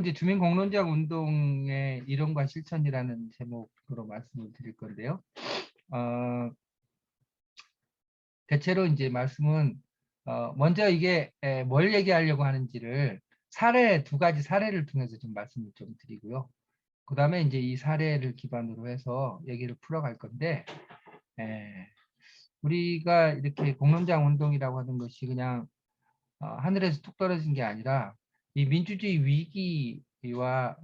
이제 주민공론장 운동의 이론과 실천이라는 제목으로 말씀을 드릴 건데요. 대체로 이제 말씀은 먼저 이게 뭘 얘기하려고 하는지를 두 가지 사례를 통해서 좀 말씀을 좀 드리고요. 그 다음에 이제 이 사례를 기반으로 해서 얘기를 풀어갈 건데, 우리가 이렇게 공론장 운동이라고 하는 것이 그냥 하늘에서 뚝 떨어진 게 아니라 이 민주주의 위기와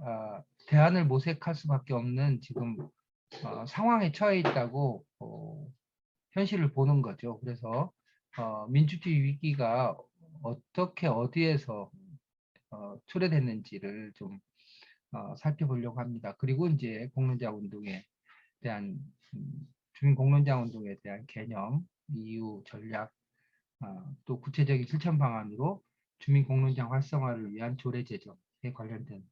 대안을 모색할 수밖에 없는 지금 상황에 처해 있다고 현실을 보는 거죠. 그래서 민주주의 위기가 어떻게 어디에서 초래됐는지를 좀 살펴보려고 합니다. 그리고 이제 공론장 운동에 대한 주민공론장 운동에 대한 개념, 이유, 전략, 또 구체적인 실천 방안으로 주민공론장 활성화를 위한 조례 제정에 관련된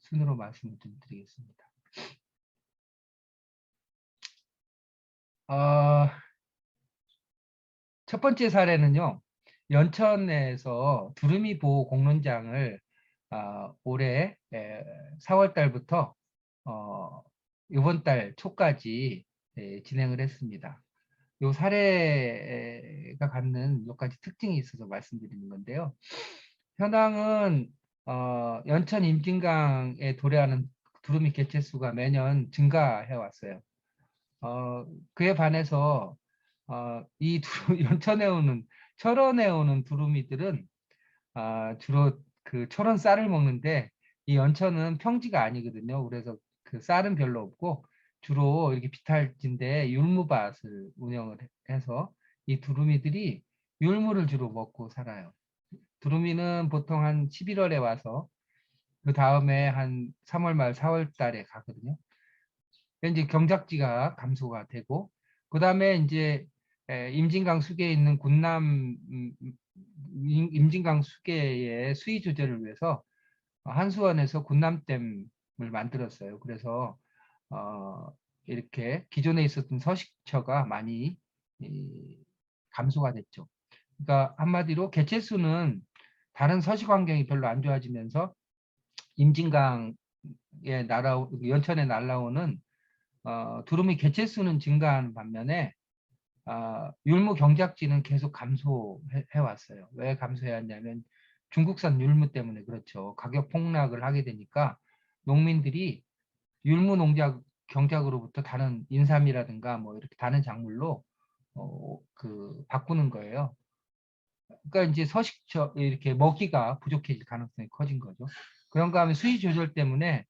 순으로 말씀을 좀 드리겠습니다. 첫 번째 사례는요, 연천에서 두루미 보호 공론장을 올해 4월 달부터 이번 달 초까지 진행을 했습니다. 이 사례가 갖는 몇 가지 특징이 있어서 말씀드리는 건데요. 현황은 연천 임진강에 도래하는 두루미 개체수가 매년 증가해 왔어요. 그에 반해서 이 연천에 오는 철원에 오는 두루미들은 주로 그 철원 쌀을 먹는데 이 연천은 평지가 아니거든요. 그래서 그 쌀은 별로 없고 주로 이렇게 비탈지인데 율무밭을 운영을 해서 이 두루미들이 율무를 주로 먹고 살아요. 두루미는 보통 한 11월에 와서 그 다음에 한 3월 말 4월 달에 가거든요. 이제 경작지가 감소가 되고 그 다음에 이제 임진강 수계에 있는 임진강 수계의 수위 조절을 위해서 한수원에서 군남댐을 만들었어요. 그래서 이렇게 기존에 있었던 서식처가 많이 감소가 됐죠. 그러니까 한마디로 개체수는 다른 서식 환경이 별로 안 좋아지면서 임진강에 연천에 날라오는 두루미 개체수는 증가하는 반면에 율무 경작지는 계속 감소해 왔어요. 왜 감소해 왔냐면 중국산 율무 때문에 그렇죠. 가격 폭락을 하게 되니까 농민들이 율무 농작 경작으로부터 다른 인삼이라든가 뭐 이렇게 다른 작물로 바꾸는 거예요. 그러니까 이제 서식처 이렇게 먹이가 부족해질 가능성이 커진 거죠. 그런가 하면 수위 조절 때문에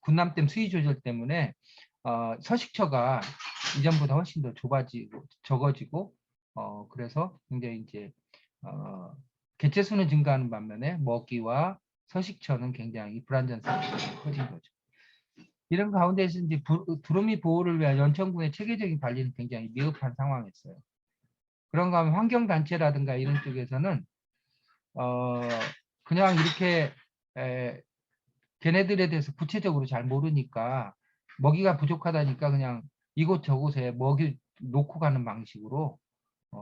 군남댐 수위 조절 때문에 서식처가 이전보다 훨씬 더 좁아지고 적어지고 그래서 굉장히 이제 개체수는 증가하는 반면에 먹이와 서식처는 굉장히 불안전성이 커진 거죠. 이런 가운데서 이제 두루미 보호를 위한 연천군의 체계적인 관리는 굉장히 미흡한 상황이었어요. 그런가 하면 환경단체라든가 이런 쪽에서는 그냥 이렇게 걔네들에 대해서 구체적으로 잘 모르니까 먹이가 부족하다니까 그냥 이곳저곳에 먹이 놓고 가는 방식으로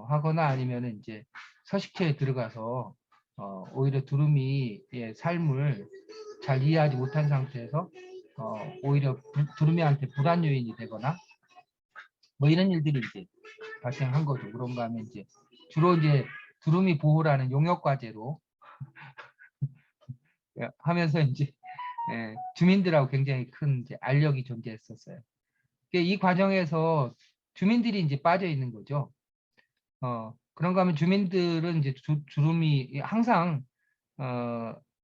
하거나 아니면 이제 서식처에 들어가서 오히려 두루미의 삶을 잘 이해하지 못한 상태에서 오히려 두루미한테 불안 요인이 되거나 뭐 이런 일들이 이제 발생한 거죠. 그런가 하면 이제 주로 이제 두루미 보호라는 용역 과제로 하면서 이제 주민들하고 굉장히 큰 이제 알력이 존재했었어요. 이 과정에서 주민들이 이제 빠져 있는 거죠. 그런가 하면 주민들은 이제 두루미 항상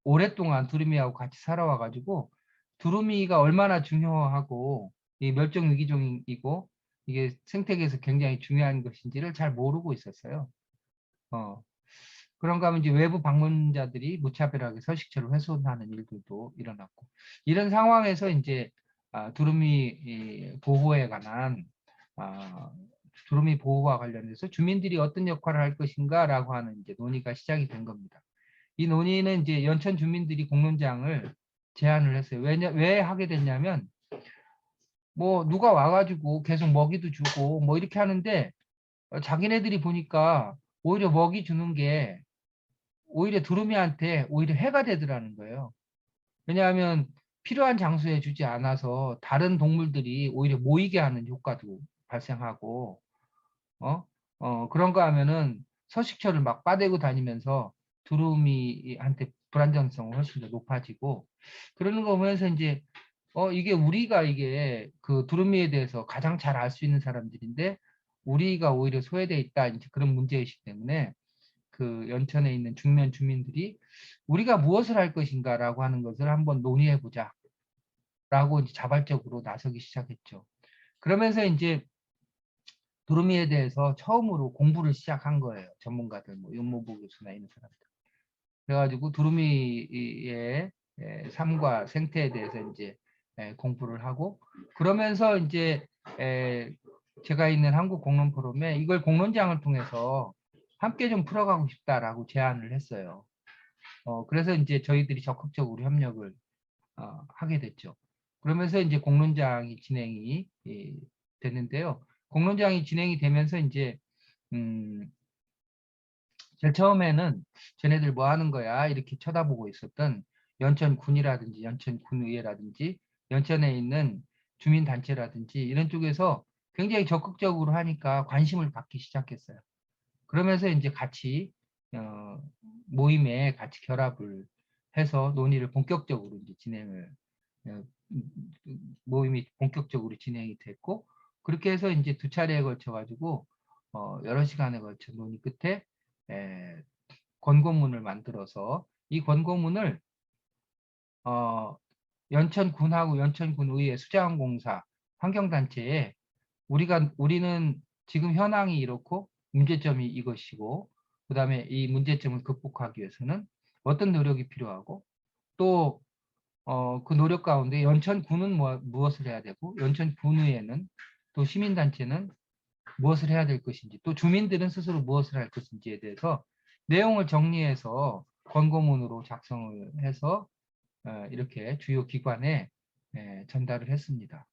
오랫동안 두루미하고 같이 살아와 가지고 두루미가 얼마나 중요하고 이 멸종 위기종이고 이게 생태계에서 굉장히 중요한 것인지를 잘 모르고 있었어요. 그런가 하면 이제 외부 방문자들이 무차별하게 서식처를 훼손하는 일들도 일어났고 이런 상황에서 이제 두루미 보호에 관한 두루미 보호와 관련해서 주민들이 어떤 역할을 할 것인가라고 하는 이제 논의가 시작이 된 겁니다. 이 논의는 이제 연천 주민들이 공론장을 제안을 했어요. 왜 하게 됐냐면 뭐 누가 와가지고 계속 먹이도 주고 뭐 이렇게 하는데 자기네들이 보니까 오히려 먹이 주는 게 오히려 두루미한테 오히려 해가 되더라는 거예요. 왜냐하면 필요한 장소에 주지 않아서 다른 동물들이 오히려 모이게 하는 효과도 발생하고, 그런 거 하면은 서식처를 막 빠대고 다니면서 두루미한테 불안정성은 훨씬 더 높아지고, 그러는 거 보면서 이제 이게 우리가 이게 그 두루미에 대해서 가장 잘 알 수 있는 사람들인데 우리가 오히려 소외돼 있다, 이제 그런 문제이기 때문에 그 연천에 있는 중면 주민들이 우리가 무엇을 할 것인가라고 하는 것을 한번 논의해 보자라고 이제 자발적으로 나서기 시작했죠. 그러면서 이제 두루미에 대해서 처음으로 공부를 시작한 거예요. 전문가들, 뭐 윤모부 교수나 이런 사람들. 그래가지고 두루미의 삶과 생태에 대해서 이제 공부를 하고, 그러면서 이제 제가 있는 한국공론포럼에 이걸 공론장을 통해서 함께 좀 풀어가고 싶다라고 제안을 했어요. 그래서 이제 저희들이 적극적으로 협력을 하게 됐죠. 그러면서 이제 공론장이 진행이 됐는데요. 공론장이 진행이 되면서 이제 제일 처음에는 쟤네들 뭐 하는 거야 이렇게 쳐다보고 있었던 연천군이라든지 연천군의회라든지 연천에 있는 주민단체라든지 이런 쪽에서 굉장히 적극적으로 하니까 관심을 받기 시작했어요. 그러면서 이제 같이 모임에 같이 결합을 해서 논의를 본격적으로 이제 진행을 어, 모임이 본격적으로 진행이 됐고, 그렇게 해서 이제 두 차례에 걸쳐 가지고 여러 시간에 걸쳐 논의 끝에 권고문을 만들어서 이 권고문을 연천군하고 연천군의회 수자원공사 환경단체에 우리는 지금 현황이 이렇고 문제점이 이것이고, 그 다음에 이 문제점을 극복하기 위해서는 어떤 노력이 필요하고, 또 그 노력 가운데 연천군은 무엇을 해야 되고, 연천군의회는 또 시민단체는 무엇을 해야 될 것인지, 또 주민들은 스스로 무엇을 할 것인지에 대해서 내용을 정리해서 권고문으로 작성을 해서 이렇게 주요 기관에 전달을 했습니다.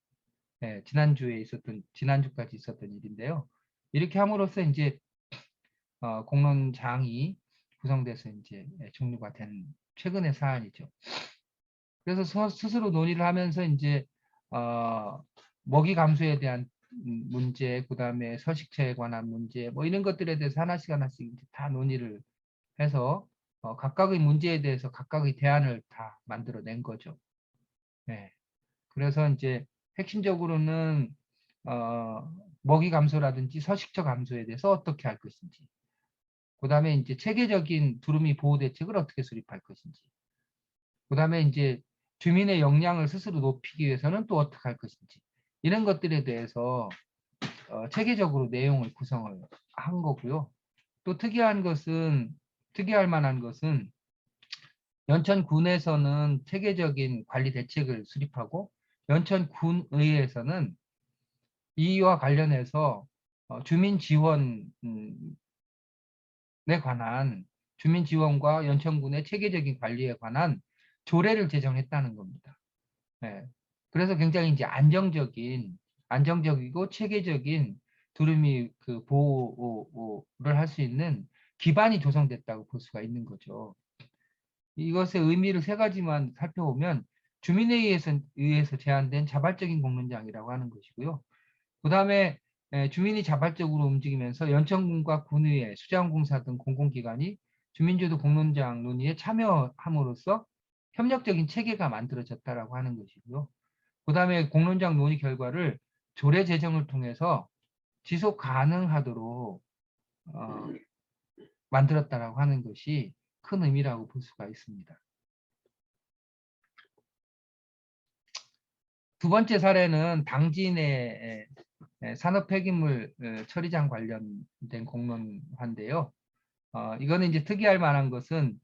지난주까지 있었던 일인데요. 이렇게 함으로써 이제 공론장이 구성돼서 이제 종료가 된 최근의 사안이죠. 그래서 스스로 논의를 하면서 이제 먹이 감소에 대한 문제, 그다음에 서식처에 관한 문제, 뭐 이런 것들에 대해서 하나씩 이제 다 논의를 해서 각각의 문제에 대해서 각각의 대안을 다 만들어낸 거죠. 네. 그래서 이제 핵심적으로는 먹이 감소라든지 서식처 감소에 대해서 어떻게 할 것인지, 그다음에 이제 체계적인 두루미 보호 대책을 어떻게 수립할 것인지, 그다음에 이제 주민의 역량을 스스로 높이기 위해서는 또 어떻게 할 것인지, 이런 것들에 대해서 체계적으로 내용을 구성을 한 거고요. 또 특이할 만한 것은 연천군에서는 체계적인 관리 대책을 수립하고, 연천군의회에서는 이와 관련해서 주민 지원에 관한, 주민 지원과 연천군의 체계적인 관리에 관한 조례를 제정했다는 겁니다. 네. 그래서 굉장히 이제 안정적이고 체계적인 두루미 그 보호를 할 수 있는 기반이 조성됐다고 볼 수가 있는 거죠. 이것의 의미를 세 가지만 살펴보면, 주민회의에서 제안된 자발적인 공론장이라고 하는 것이고요. 그 다음에 주민이 자발적으로 움직이면서 연천군과 군의회, 수자원공사 등 공공기관이 주민주도 공론장 논의에 참여함으로써 협력적인 체계가 만들어졌다라고 하는 것이고요. 그 다음에 공론장 논의 결과를 조례 제정을 통해서 지속 가능하도록 만들었다라고 하는 것이 큰 의미라고 볼 수가 있습니다. 두 번째 사례는 당진의 산업 폐기물 처리장 관련된 공론화인데요. 이거는 이제 특이할 만한 것은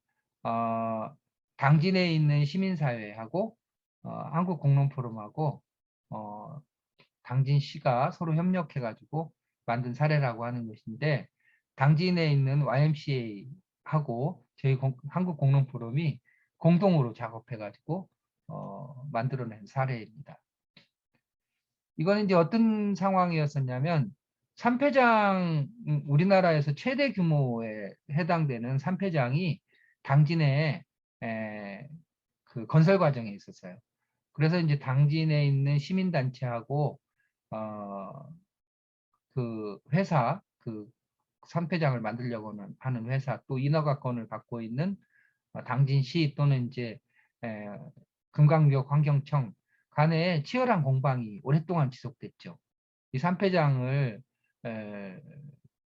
당진에 있는 시민사회하고 한국공론포럼하고 당진시가 서로 협력해가지고 만든 사례라고 하는 것인데, 당진에 있는 YMCA하고 저희 한국공론포럼이 공동으로 작업해가지고 만들어낸 사례입니다. 이거는 이제 어떤 상황이었었냐면, 산패장, 우리나라에서 최대 규모에 해당되는 산패장이 당진에 그 건설 과정에 있었어요. 그래서 이제 당진에 있는 시민단체하고 그 회사, 그 산패장을 만들려고 하는 회사, 또 인허가권을 갖고 있는 당진시 또는 이제 에, 금강구역환경청 간에 치열한 공방이 오랫동안 지속됐죠. 이 산패장을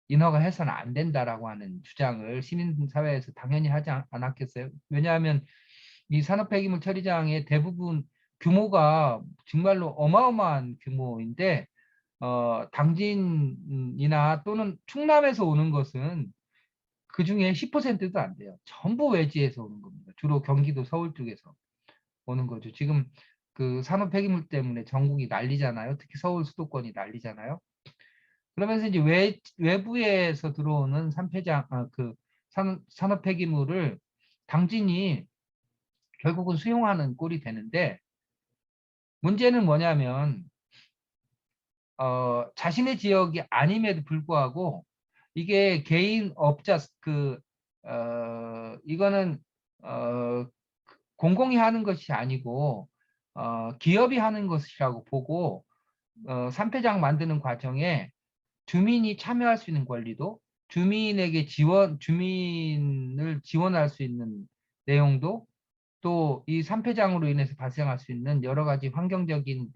인허가해서는 안 된다라고 하는 주장을 시민사회에서 당연히 하지 않았겠어요? 왜냐하면 이 산업폐기물 처리장의 대부분 규모가 정말로 어마어마한 규모인데 당진이나 또는 충남에서 오는 것은 그 중에 10%도 안 돼요. 전부 외지에서 오는 겁니다. 주로 경기도 서울 쪽에서 오는 거죠. 지금 그 산업 폐기물 때문에 전국이 난리잖아요. 특히 서울 수도권이 난리잖아요. 그러면서 이제 외부에서 들어오는 그 산업 폐기물을 당진이 결국은 수용하는 꼴이 되는데 문제는 뭐냐면 자신의 지역이 아님에도 불구하고 이게 개인 업자 이거는 공공이 하는 것이 아니고 기업이 하는 것이라고 보고 산패장 만드는 과정에 주민이 참여할 수 있는 권리도 주민에게 주민을 지원할 수 있는 내용도 또 이 산패장으로 인해서 발생할 수 있는 여러 가지 환경적인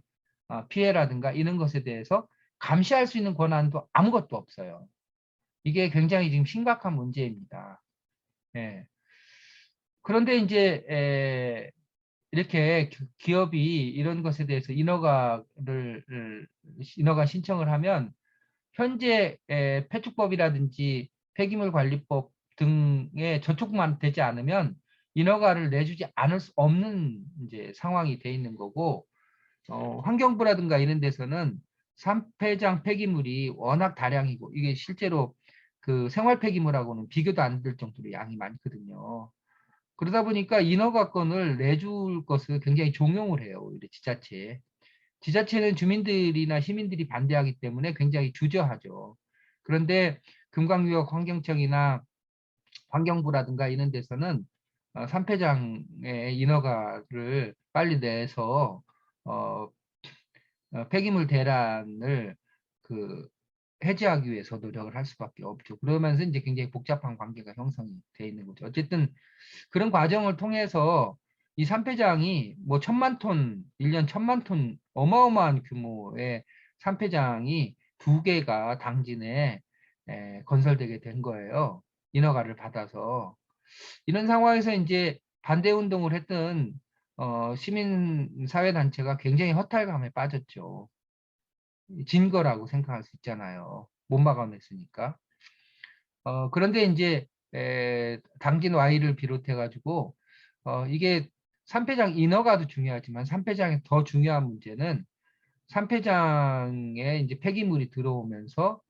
피해라든가 이런 것에 대해서 감시할 수 있는 권한도 아무것도 없어요. 이게 굉장히 지금 심각한 문제입니다. 예. 그런데 이제 이렇게 기업이 이런 것에 대해서 인허가 신청을 하면 현재 폐축법이라든지 폐기물관리법 등에 저촉만 되지 않으면 인허가를 내주지 않을 수 없는 이제 상황이 돼 있는 거고 환경부라든가 이런 데서는 산패장 폐기물이 워낙 다량이고 이게 실제로 그 생활 폐기물하고는 비교도 안 될 정도로 양이 많거든요. 그러다 보니까 인허가권을 내줄 것을 굉장히 종용을 해요. 오히려 지자체에. 지자체는 주민들이나 시민들이 반대하기 때문에 굉장히 주저하죠. 그런데 금강구역 환경청이나 환경부라든가 이런 데서는 산패장의 인허가를 빨리 내서 어, 폐기물 대란을 그 해제하기 위해서 노력을 할 수밖에 없죠. 그러면서 이제 굉장히 복잡한 관계가 형성이 돼 있는 거죠. 어쨌든 그런 과정을 통해서 이 산패장이 뭐 1,000만 톤, 1년 1,000만 톤 어마어마한 규모의 산패장이 두 개가 당진에 건설되게 된 거예요. 인허가를 받아서. 이런 상황에서 이제 반대 운동을 했던 시민 사회 단체가 굉장히 허탈감에 빠졌죠. 진 거라고 생각할 수 있잖아요. 못 막아냈으니까. 그런데 이제 당진 Y를 비롯해 가지고 이게 산패장 인허가도 중요하지만 산패장의 더 중요한 문제는 산패장에 이제 폐기물이 들어오면서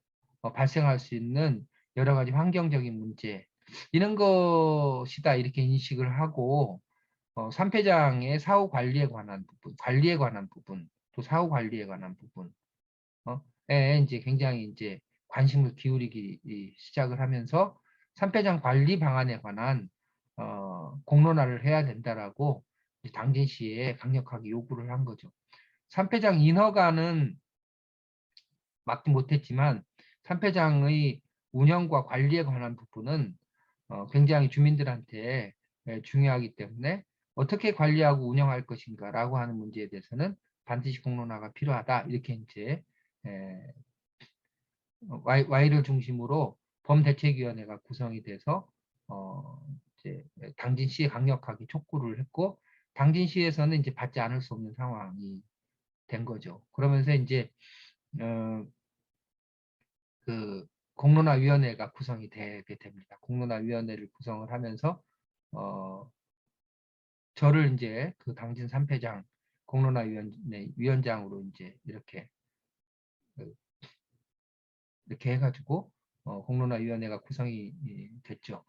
발생할 수 있는 여러 가지 환경적인 문제 이런 것이다 이렇게 인식을 하고 산패장의 사후 관리에 관한 부분, 또 사후 관리에 관한 부분 이제 굉장히 이제 관심을 기울이기 시작을 하면서 산패장 관리 방안에 관한 공론화를 해야 된다라고 당진시에 강력하게 요구를 한 거죠. 산패장 인허가는 막지 못했지만 산패장의 운영과 관리에 관한 부분은 굉장히 주민들한테 중요하기 때문에 어떻게 관리하고 운영할 것인가라고 하는 문제에 대해서는 반드시 공론화가 필요하다 이렇게 이제 Y를 중심으로 범대책위원회가 구성이 돼서 이제 당진시에 강력하게 촉구를 했고 당진시에서는 이제 받지 않을 수 없는 상황이 된 거죠. 그러면서 이제 그 공론화위원회가 구성이 되게 됩니다. 공론화위원회를 구성을 하면서 저를 이제 그 당진 3패장 공론화위원회 위원장으로 이제 그, 이렇게 해가지고 공론화위원회가 구성이 됐죠.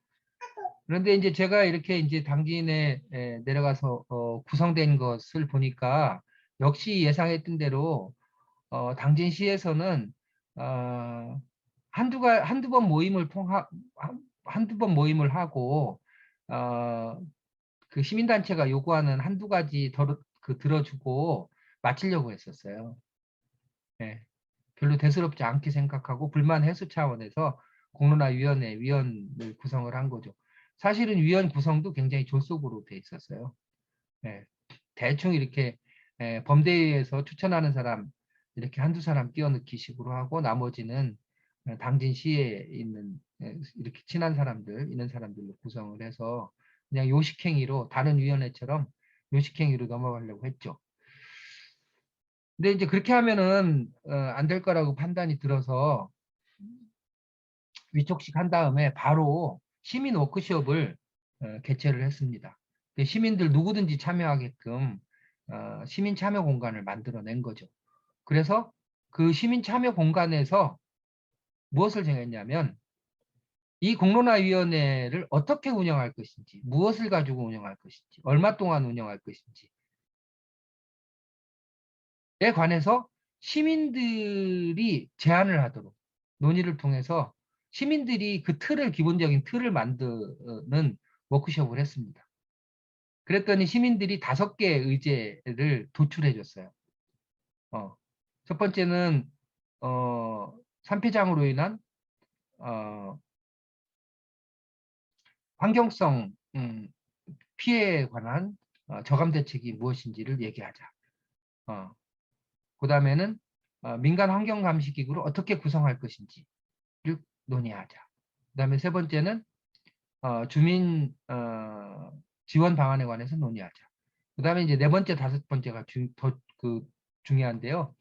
그런데 이제 제가 이렇게 이제 당진에 내려가서 구성된 것을 보니까 역시 예상했던 대로 당진시에서는 한두 번 모임을 하고 그 시민단체가 요구하는 한두 가지 들어주고 마치려고 했었어요. 예. 별로 대수롭지 않게 생각하고 불만 해소 차원에서 공론화위원회 위원을 구성을 한 거죠. 사실은 위원 구성도 굉장히 졸속으로 돼 있었어요. 예. 대충 이렇게 범대위에서 추천하는 사람 이렇게 한두 사람 끼워넣기 식으로 하고 나머지는 당진 시에 있는 이렇게 친한 사람들 있는 사람들로 구성을 해서 그냥 요식행위로 다른 위원회처럼 요식행위로 넘어가려고 했죠. 근데 이제 그렇게 하면은 안 될 거라고 판단이 들어서 위촉식 한 다음에 바로 시민 워크숍을 개최를 했습니다. 시민들 누구든지 참여하게끔 시민 참여 공간을 만들어낸 거죠. 그래서 그 시민 참여 공간에서 무엇을 정했냐면 이 공론화위원회를 어떻게 운영할 것인지, 무엇을 가지고 운영할 것인지, 얼마 동안 운영할 것인지에 관해서 시민들이 제안을 하도록 논의를 통해서 시민들이 그 기본적인 틀을 만드는 워크숍을 했습니다. 그랬더니 시민들이 5개의 의제를 도출해 줬어요. 첫 번째는 산폐장으로 인한 환경성 피해에 관한 저감 대책이 무엇인지를 얘기하자. 그 다음에는 민간 환경감시기구를 어떻게 구성할 것인지를 논의하자. 그 다음에 세 번째는 주민 지원 방안에 관해서 논의하자. 그 다음에 이제 네 번째, 다섯 번째가 더 중요한데요.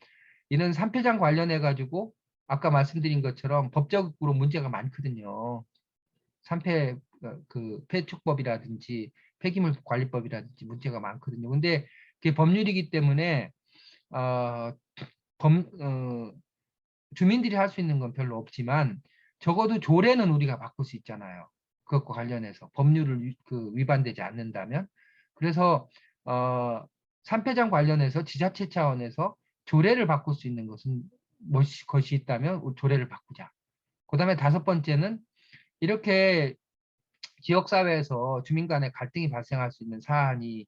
이는 산폐장 관련해 가지고 아까 말씀드린 것처럼 법적으로 문제가 많거든요. 산폐 폐축법이라든지 폐기물 관리법이라든지 문제가 많거든요. 근데 그게 법률이기 때문에 주민들이 할 수 있는 건 별로 없지만 적어도 조례는 우리가 바꿀 수 있잖아요. 그것과 관련해서 법률을 위반되지 않는다면. 그래서 산폐장 관련해서 지자체 차원에서 조례를 바꿀 수 있는 것이 있다면 조례를 바꾸자. 그 다음에 다섯 번째는 이렇게 지역사회에서 주민 간의 갈등이 발생할 수 있는 사안이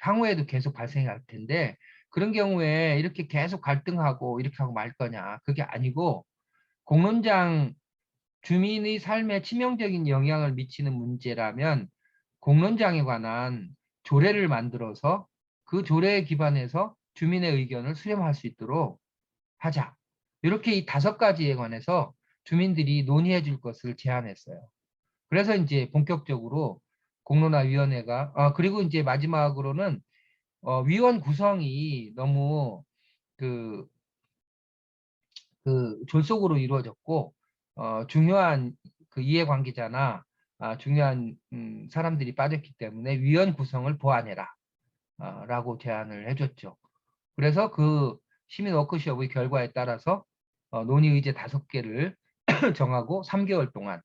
향후에도 계속 발생할 텐데 그런 경우에 이렇게 계속 갈등하고 이렇게 하고 말 거냐. 그게 아니고 공론장 주민의 삶에 치명적인 영향을 미치는 문제라면 공론장에 관한 조례를 만들어서 그 조례에 기반해서 주민의 의견을 수렴할 수 있도록 하자. 이렇게 이 5가지에 관해서 주민들이 논의해 줄 것을 제안했어요. 그래서 이제 본격적으로 공론화위원회가 그리고 이제 마지막으로는 위원 구성이 너무 그 졸속으로 이루어졌고 중요한 이해관계자나 중요한 사람들이 빠졌기 때문에 위원 구성을 보완해라 라고 제안을 해줬죠. 그래서 그 시민 워크숍의 결과에 따라서 논의 의제 5개를 정하고 3개월 동안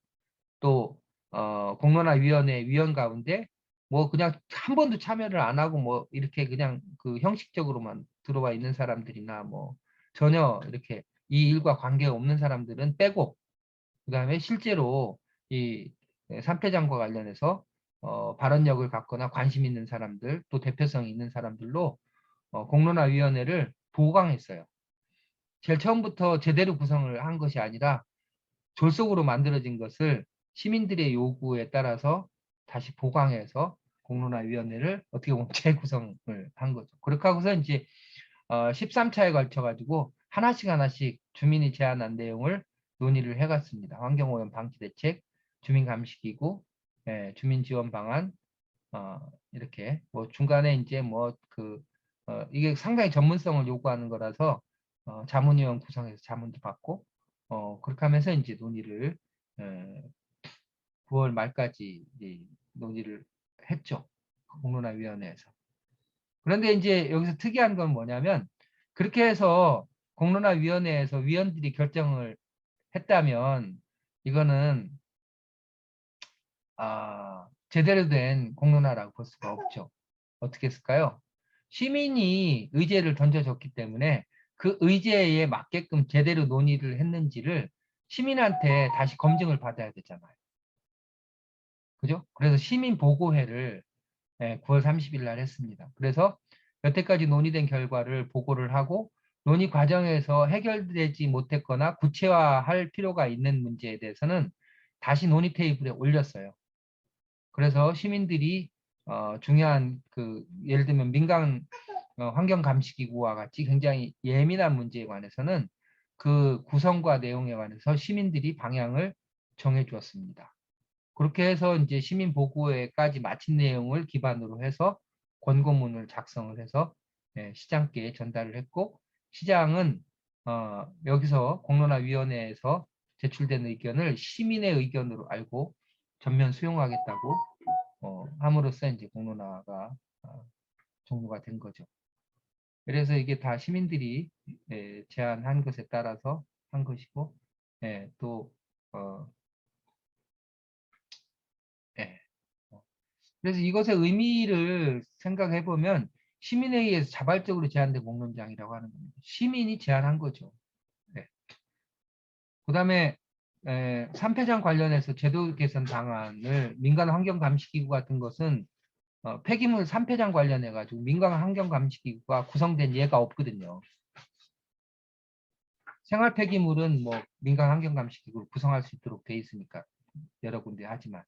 또 공론화위원회 위원 가운데 뭐 그냥 한 번도 참여를 안 하고 뭐 이렇게 그냥 형식적으로만 들어와 있는 사람들이나 뭐 전혀 이렇게 이 일과 관계가 없는 사람들은 빼고 그다음에 실제로 이 산폐장과 관련해서 발언력을 갖거나 관심 있는 사람들 또 대표성 있는 사람들로 공론화위원회를 보강했어요. 제일 처음부터 제대로 구성을 한 것이 아니라 졸속으로 만들어진 것을 시민들의 요구에 따라서 다시 보강해서 공론화위원회를 어떻게 보면 재구성을 한 거죠. 그렇게 하고서 이제 13차에 걸쳐 가지고 하나씩 주민이 제안한 내용을 논의를 해갔습니다. 환경오염 방지대책, 주민감시기구, 주민 지원 방안, 이렇게 뭐 중간에 이제 이게 상당히 전문성을 요구하는 거라서 자문위원 구성해서 자문도 받고 그렇게 하면서 이제 논의를 9월 말까지 논의를 했죠. 공론화위원회에서. 그런데 이제 여기서 특이한 건 뭐냐면 그렇게 해서 공론화위원회에서 위원들이 결정을 했다면 이거는 제대로 된 공론화라고 볼 수가 없죠. 어떻게 했을까요? 시민이 의제를 던져줬기 때문에 그 의제에 맞게끔 제대로 논의를 했는지를 시민한테 다시 검증을 받아야 되잖아요. 그죠? 그래서 시민보고회를 9월 30일 날 했습니다. 그래서 여태까지 논의된 결과를 보고를 하고 논의 과정에서 해결되지 못했거나 구체화할 필요가 있는 문제에 대해서는 다시 논의 테이블에 올렸어요. 그래서 시민들이 중요한 예를 들면 민간 환경감시기구와 같이 굉장히 예민한 문제에 관해서는 그 구성과 내용에 관해서 시민들이 방향을 정해 주었습니다. 그렇게 해서 이제 시민 보고회까지 마친 내용을 기반으로 해서 권고문을 작성을 해서 시장께 전달을 했고, 시장은 여기서 공론화위원회에서 제출된 의견을 시민의 의견으로 알고 전면 수용하겠다고 함으로써 이제 공론화가 종료가 된 거죠. 그래서 이게 다 시민들이 제안한 것에 따라서 한 것이고, 또 어, 예. 그래서 이것의 의미를 생각해 보면 시민에 의해서 자발적으로 제안된 공론장이라고 하는 겁니다. 시민이 제안한 거죠. 네. 그다음에 3패장 관련해서 제도 개선 방안을 민간 환경감시기구 같은 것은 폐기물 3패장 관련해 가지고 민간 환경감시기구가 구성된 예가 없거든요. 생활 폐기물은 뭐 민간 환경감시기구를 구성할 수 있도록 돼 있으니까 여러 군데 하지만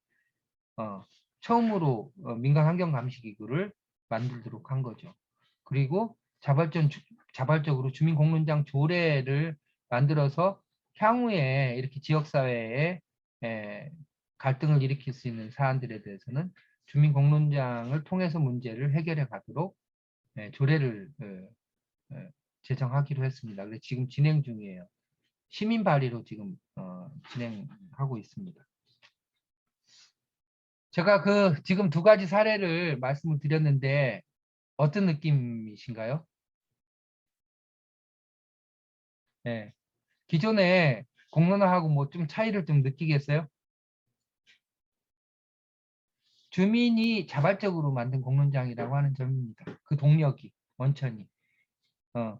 처음으로 민간 환경감시기구를 만들도록 한 거죠. 그리고 자발적으로 주민공론장 조례를 만들어서 향후에 이렇게 지역사회에 갈등을 일으킬 수 있는 사안들에 대해서는 주민공론장을 통해서 문제를 해결해 가도록 조례를 제정하기로 했습니다. 그래서 지금 진행 중이에요. 시민 발의로 지금 진행하고 있습니다. 제가 지금 두 가지 사례를 말씀을 드렸는데 어떤 느낌이신가요? 네. 기존에 공론화하고 뭐 좀 차이를 좀 느끼겠어요? 주민이 자발적으로 만든 공론장이라고 하는 점입니다. 그 동력이, 원천이. 어,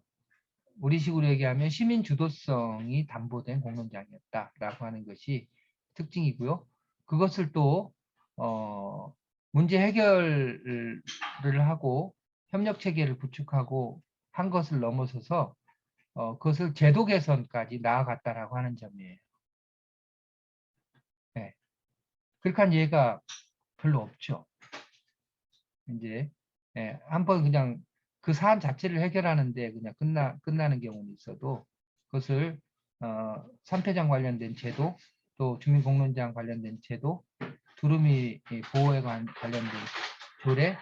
우리식으로 얘기하면 시민 주도성이 담보된 공론장이었다라고 하는 것이 특징이고요. 그것을 또 문제 해결을 하고 협력 체계를 구축하고 한 것을 넘어서서 그것을 제도 개선까지 나아갔다라고 하는 점이에요. 네. 그렇게 한 예가 별로 없죠. 이제 한번 그냥 그 사안 자체를 해결하는데 그냥 끝나는 경우는 있어도 그것을 3패장 관련된 제도 또 주민공론장 관련된 제도 두루미 보호에 관련된 조례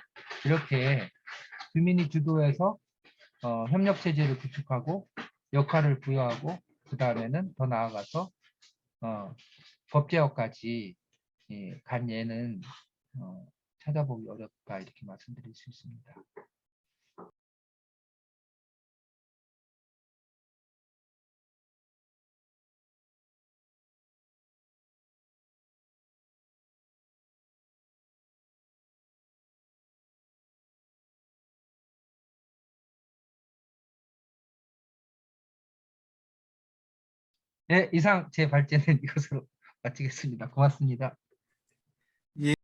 이렇게 주민이 주도해서 협력 체제를 구축하고 역할을 부여하고 그 다음에는 더 나아가서 법제화까지 간 예는 찾아보기 어렵다 이렇게 말씀드릴 수 있습니다. 네, 이상 제 발제는 이것으로 마치겠습니다. 고맙습니다.